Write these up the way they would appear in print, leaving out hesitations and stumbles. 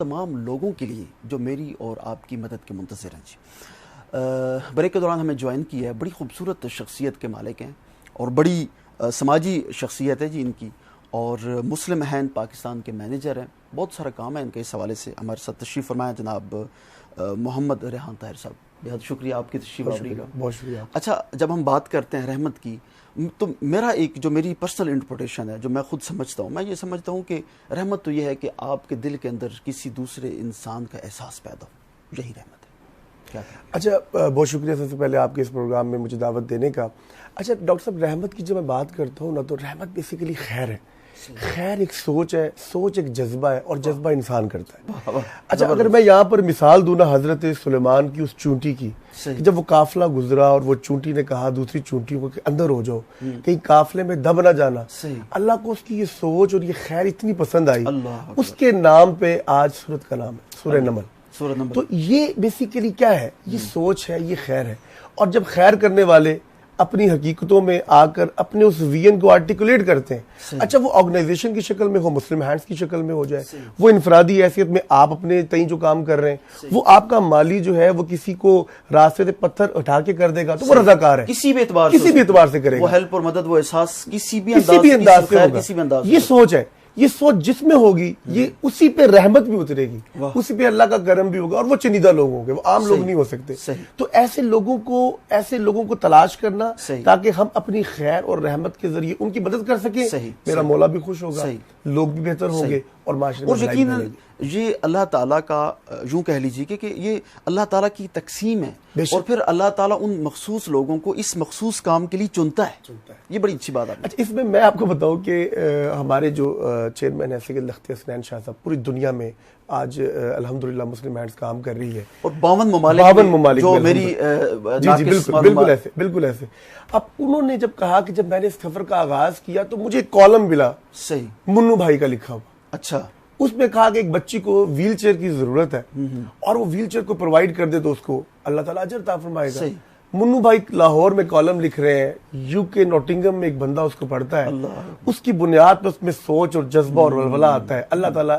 تمام لوگوں کے لیے جو میری اور آپ کی مدد کے منتظر ہیں جی۔ بریک کے دوران ہمیں جوائن کیا ہے، بڑی خوبصورت شخصیت کے مالک ہیں اور بڑی سماجی شخصیت ہے جی ان کی، اور مسلم ہینڈ پاکستان کے مینیجر ہیں، بہت سارا کام ہے ان کے اس حوالے سے۔ ہمارے ساتھ تشریف فرمایا جناب محمد ریحان طاہر صاحب، بہت شکریہ آپ کی تشریف آوری کا۔ بہت شکریہ۔ اچھا، جب ہم بات کرتے ہیں رحمت کی تو میرا جو میری پرسنل انٹرپریٹیشن ہے، جو میں خود سمجھتا ہوں، میں یہ سمجھتا ہوں کہ رحمت تو یہ ہے کہ آپ کے دل کے اندر کسی دوسرے انسان کا احساس پیدا ہو، یہی رحمت ہے۔ کیا اچھا، بہت شکریہ سب سے پہلے آپ کے اس پروگرام میں مجھے دعوت دینے کا۔ اچھا ڈاکٹر صاحب، رحمت کی جب میں بات کرتا ہوں نا، تو رحمت بیسیکلی خیر ہے۔ خیر ایک سوچ ہے، سوچ ایک جذبہ ہے، اور جذبہ انسان کرتا ہے۔ اچھا، اگر میں یہاں پر مثال دوں نا حضرت سلیمان کی اس چونٹی کی، جب وہ قافلہ گزرا اور وہ چونٹی نے کہا دوسری چونٹیوں کو کہ اندر ہو جاؤ، کہیں قافلے میں دب نہ جانا، اللہ کو اس کی یہ سوچ اور یہ خیر اتنی پسند آئی، اس کے نام پہ آج سورت کا نام ہے سورہ نمل۔ تو یہ بیسیکلی کیا ہے؟ یہ سوچ ہے، یہ خیر ہے۔ اور جب خیر کرنے والے اپنی حقیقتوں میں آ کر اپنے اس ویژن کو آرٹیکولیٹ کرتے ہیں، اچھا وہ آرگنائزیشن کی شکل میں ہو، مسلم ہینڈز کی شکل میں ہو جائے، وہ انفرادی حیثیت میں آپ اپنے تئیں جو کام کر رہے ہیں، وہ آپ کا مالی جو ہے وہ کسی کو راستے سے پتھر اٹھا کے کر دے گا تو وہ رضاکار ہے، کسی بھی اعتبار سے کرے گا، وہ ہیلپ اور مدد، وہ احساس کسی بھی انداز سے ہوگا۔ یہ سوچ ہے، یہ سوچ جس میں ہوگی یہ اسی پہ رحمت بھی اترے گی، اسی پہ اللہ کا کرم بھی ہوگا، اور وہ چنیدہ لوگ ہوں گے، وہ عام لوگ نہیں ہو سکتے۔ تو ایسے لوگوں کو تلاش کرنا تاکہ ہم اپنی خیر اور رحمت کے ذریعے ان کی مدد کر سکیں، میرا مولا بھی خوش ہوگا، لوگ بھی بہتر ہوں گے، اور معاشرے میں یقیناً یہ اللہ تعالیٰ کا یوں کہہ لیجیے کہ یہ اللہ تعالیٰ کی تقسیم ہے، اور پھر اللہ تعالیٰ ان مخصوص لوگوں کو اس مخصوص کام کے لیے چنتا ہے۔ یہ بڑی اچھی بات ہے۔ اچھا، اس میں آپ کو بتاؤں کہ ہمارے جو چیئرمین ہیں سید لختی حسنین شاہ صاحب، پوری دنیا میں آج الحمدللہ مسلم ہینڈز کام کر رہی ہے، اور 52 ممالک جو میری بالکل ایسے۔ اب انہوں نے جب کہا کہ جب میں نے اس سفر کا آغاز کیا تو مجھے ایک کالم ملا منو بھائی کا لکھا ہوا۔ اچھا، اس میں کہا کہ ایک بچی کو ویل چیئر کی ضرورت ہے، اور وہ ویل چیئر کو پرووائڈ کر دے تو اس کو اللہ تعالیٰ اجر عطا فرمائے گا۔ منو بھائی لاہور میں کالم لکھ رہے ہیں، یو کے نوٹنگم میں ایک بندہ اس کو پڑھتا ہے، اس کی بنیاد پر اس میں سوچ اور جذبہ اور ولولہ آتا ہے، اللہ تعالیٰ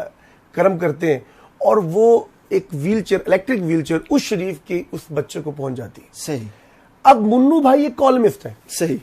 کرم کرتے ہیں، اور وہ ایک wheelchair, electric wheelchair اس شریف کی اس بچے کو پہنچ جاتی ہے۔ صحیح۔ اب منو بھائی ایک کالمسٹ ہے، صحیح۔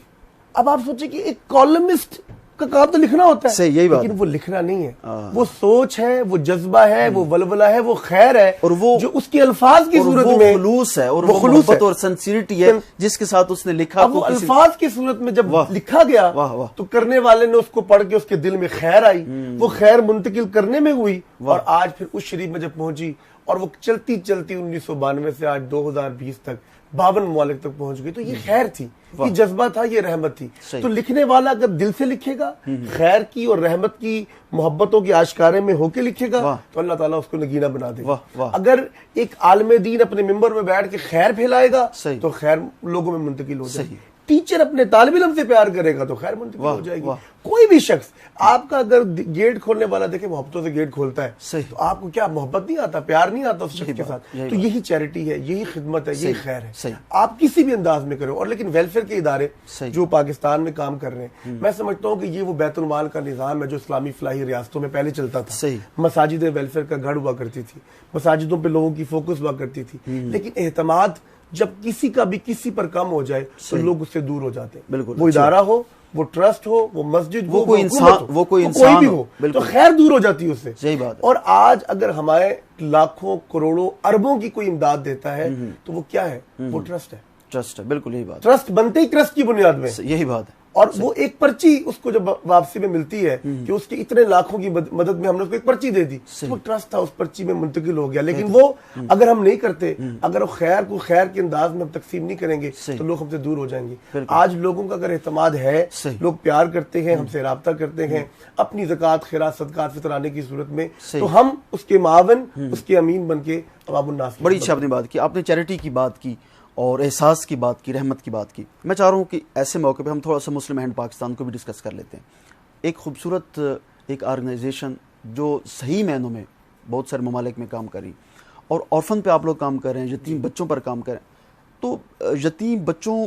اب آپ سوچیں کہ ایک کالمسٹ کا کام تو لکھنا ہوتا ہے، یہی بات، لیکن وہ لکھنا نہیں ہے، وہ سوچ ہے، وہ جذبہ ہے، وہ ولولہ ہے، وہ خیر ہے، اور وہ جو اس کے الفاظ کی صورت میں خلوص ہے، اور وہ محبت اور سنسیریٹی ہے جس کے ساتھ اس نے لکھا۔ وہ الفاظ کی صورت میں جب لکھا گیا تو کرنے والے نے اس کو پڑھ کے اس کے دل میں خیر آئی، وہ خیر منتقل کرنے میں ہوئی، اور آج پھر اس شریف میں جب پہنچی، اور وہ چلتی 1992 سے آج 2020 تک 52 ممالک تک پہنچ گئی۔ تو یہ خیر تھی، یہ جذبہ تھا، یہ رحمت تھی۔ تو لکھنے والا اگر دل سے لکھے گا، خیر کی اور رحمت کی محبتوں کے آشکارے میں ہو کے لکھے گا، تو اللہ تعالیٰ اس کو نگینہ بنا دے گا۔ اگر ایک عالم دین اپنے ممبر میں بیٹھ کے خیر پھیلائے گا تو خیر لوگوں میں منتقل ہو جائے گی۔ ٹیچر اپنے طالب علم سے پیار کرے گا تو خیر منتقل ہو جائے گی۔ کوئی بھی شخص آپ کا اگر گیٹ کھولنے والا دیکھے محبتوں سے گیٹ کھولتا ہے، تو آپ کو کیا محبت نہیں آتا، پیار نہیں آتا اس شخص کے ساتھ؟ تو یہی چیریٹی ہے، یہی خدمت ہے، یہی خیر ہے۔ آپ کسی بھی انداز میں کرو، اور لیکن ویلفیئر کے ادارے جو پاکستان میں کام کر رہے ہیں، میں سمجھتا ہوں کہ یہ وہ بیت المال کا نظام ہے جو اسلامی فلاحی ریاستوں میں پہلے چلتا تھا۔ مساجد ویلفیئر کا گھر ہوا کرتی تھی، مساجدوں پہ لوگوں کی فوکس ہوا کرتی تھی، لیکن اعتماد جب کسی کا بھی کسی پر کم ہو جائے تو لوگ اس سے دور ہو جاتے ہیں۔ وہ ادارہ ہو، وہ ٹرسٹ ہو، وہ مسجد ہو، کوئی بھی ہو، تو خیر دور ہو جاتی ہے اس سے۔ صحیح بات۔ اور آج اگر ہمارے لاکھوں کروڑوں اربوں کی کوئی امداد دیتا ہے تو وہ کیا ہے؟ وہ ٹرسٹ ہے۔ ٹرسٹ ہے، بالکل یہی بات۔ ٹرسٹ بنتے ہی ٹرسٹ کی بنیاد میں، یہی بات ہے۔ اور وہ ایک پرچی اس کو جب واپسی میں ملتی ہے کہ اس کے اتنے لاکھوں کی مدد میں ہم نے اس کو ایک پرچی دے دی، وہ ٹرسٹ تھا، اس پرچی میں منتقل ہو گیا۔ لیکن وہ اگر ہم نہیں کرتے، اگر وہ خیر کو خیر کے انداز میں ہم تقسیم نہیں کریں گے تو لوگ ہم سے دور ہو جائیں گے۔ آج لوگوں کا اگر اعتماد ہے، لوگ پیار کرتے ہیں، ہم سے رابطہ کرتے ہیں، اپنی زکوٰۃ خیرات صدقات فطرانے کی صورت میں، تو ہم اس کے معاون، اس کے امین بن کے عوام الناس۔ بڑی اچھی آپ نے بات کی، آپ نے چیریٹی کی بات کی اور احساس کی بات کی، رحمت کی بات کی۔ میں چاہ رہا ہوں کہ ایسے موقع پہ ہم تھوڑا سا مسلم ہینڈ پاکستان کو بھی ڈسکس کر لیتے ہیں۔ ایک خوبصورت ایک آرگنائزیشن جو صحیح معنوں میں بہت سارے ممالک میں کام کری، اور آرفن پہ آپ لوگ کام کر رہے ہیں، یتیم بچوں پر کام کر رہے ہیں۔ تو یتیم بچوں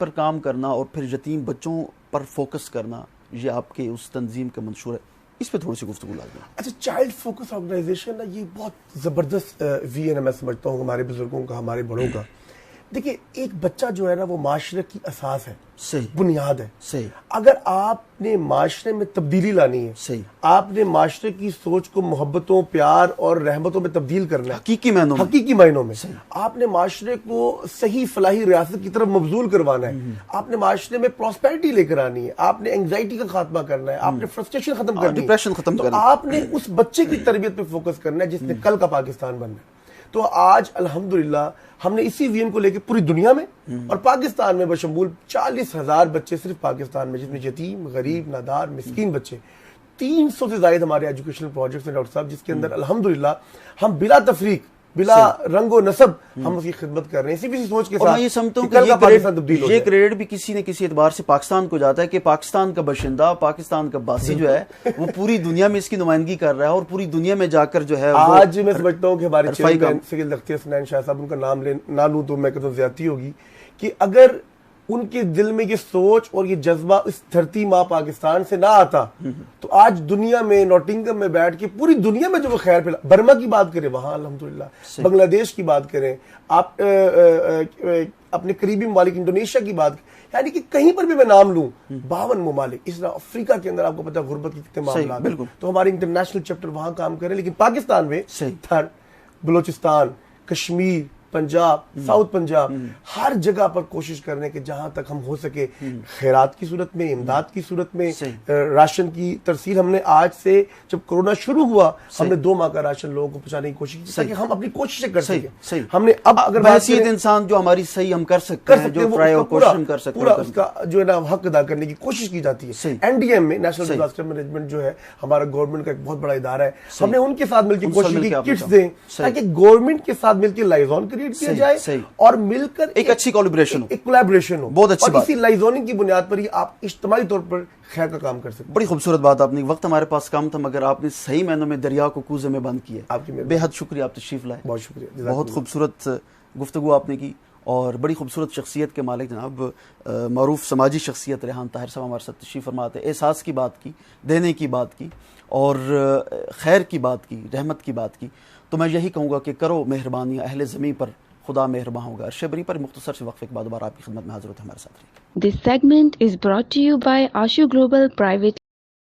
پر کام کرنا اور پھر یتیم بچوں پر فوکس کرنا، یہ آپ کے اس تنظیم کا منشور ہے۔ اس پہ تھوڑی سی گفتگو لازمی. اچھا, چائلڈ فوکس آرگنائزیشن نا, یہ بہت زبردست وی ہے, میں سمجھتا ہوں ہمارے بزرگوں کا, ہمارے بڑوں کا. دیکھیے, ایک بچہ جو ہے نا وہ معاشرے کی اساس ہے, صحیح, بنیاد ہے. صحیح. اگر آپ نے معاشرے میں تبدیلی لانی ہے, صحیح, آپ نے معاشرے کی سوچ کو محبتوں, پیار اور رحمتوں میں تبدیل کرنا ہے, حقیقی معنوں میں, آپ نے معاشرے کو صحیح فلاحی ریاست کی طرف مبذول کروانا ہے, آپ نے معاشرے میں پراسپیرٹی لے کر آنی ہے, آپ نے انگزائٹی کا خاتمہ کرنا ہے, آپ نے فرسٹریشن ختم کرنی ہے, ڈپریشن ختم کرنا ہے, آپ نے اس بچے کی تربیت پہ فوکس کرنا ہے جس نے کل کا پاکستان بننا ہے. تو آج الحمدللہ ہم نے اسی وین کو لے کے پوری دنیا میں اور پاکستان میں بشمول 40,000 بچے صرف پاکستان میں, جس میں یتیم, غریب, نادار, مسکین بچے, 300 سے زائد ہمارے ایجوکیشنل پروجیکٹس ہیں ڈاکٹر صاحب, جس کے اندر الحمدللہ ہم بلا تفریق, بلا رنگ و نسب ہم اس کی خدمت کر رہے ہیں, اسی سوچ کے ساتھ. اور میں یہ سمجھتا ہوں کہ یہ کریڈٹ بھی کسی نہ کسی اعتبار سے پاکستان کو جاتا ہے کہ پاکستان کا باشندہ, پاکستان کا باسی جو ہے وہ پوری دنیا میں اس کی نمائندگی کر رہا ہے, اور پوری دنیا میں جا کر جو ہے آج میں سمجھتا ہوں کہ ہمارے چیئرمین سید اختر حسنین شاہ صاحب, ان کا نام نہ لوں تو میں کہتا ہوں زیادتی ہوگی, کہ اگر ان کے دل میں یہ سوچ اور یہ جذبہ اس دھرتی ماں پاکستان سے نہ آتا تو آج دنیا میں نوٹنگم میں بیٹھ کے پوری دنیا میں جو وہ خیر پھیلا, برما کی بات کریں وہاں الحمدللہ, بنگلہ دیش کی بات کریں آپ, اپنے قریبی ممالک انڈونیشیا کی بات, یعنی کہ کہیں پر بھی میں نام لوں 52 ممالک, اس طرح افریقہ کے اندر آپ کو پتا غربت کے کتنے معاملات ہیں, تو ہمارے انٹرنیشنل چیپٹر وہاں کام کریں. لیکن پاکستان میں بلوچستان, کشمیر, پنجاب, ساؤتھ پنجاب, ہر جگہ پر کوشش کرنے کہ جہاں تک ہم ہو سکے خیرات کی صورت میں, امداد کی صورت میں, راشن کی ترسیل. ہم نے آج سے جب کرونا شروع ہوا ہم نے 2 ماہ کا راشن لوگوں کو پہنچانے کی کوشش کی تاکہ ہم اپنی کوششیں کر سکیں. ہم نے اب اگر حیثیت انسان جو ہماری صحیح ہم کر سکتے ہیں, جو ٹرائی اور کوشش کر سکتے ہیں, پورا اس کا جو ہے نا حق ادا کرنے کی کوشش کی جاتی ہے. این ڈی ایم میں نیشنل ڈیزاسٹر مینجمنٹ جو ہے ہمارا گورنمنٹ کا ایک بہت بڑا ادارہ ہے, ہم نے ان کے ساتھ مل کے کوشش کی کٹس دیں تاکہ گورنمنٹ کے ساتھ مل کے لائزون کریٹ کیا جائے اور مل کر ایک اچھی کولیبریشن ہو. بہت اچھی بات. اسی لائزوننگ کی بنیاد پر ہی آپ اجتماعی طور پر خیر کا کام کر سکتے ہیں. بڑی خوبصورت بات آپ نے, وقت ہمارے پاس کم تھا مگر آپ نے صحیح معنوں میں دریا کو کوزے میں بند کیا. آپ کی بے حد شکریہ, آپ تشریف لائے, بہت شکریہ. بہت خوبصورت گفتگو آپ نے کی, اور بڑی خوبصورت شخصیت کے مالک جناب معروف سماجی شخصیت ریحان طاہر صاحب ہمارے ساتھ تشریف فرماتے, احساس کی بات کی, دینے کی بات کی, اور خیر کی بات کی, رحمت کی بات کی. تو میں یہی کہوں گا کہ کرو مہربانی اہل زمین پر, خدا مہربان ہوگا. عرش بری پر مختصر سے وقفے کے بعد دوبارہ آپ کی خدمت میں حاضر ہوتے ہیں, ہمارے ساتھ رہیے. This segment is brought to you by Ashu Global Private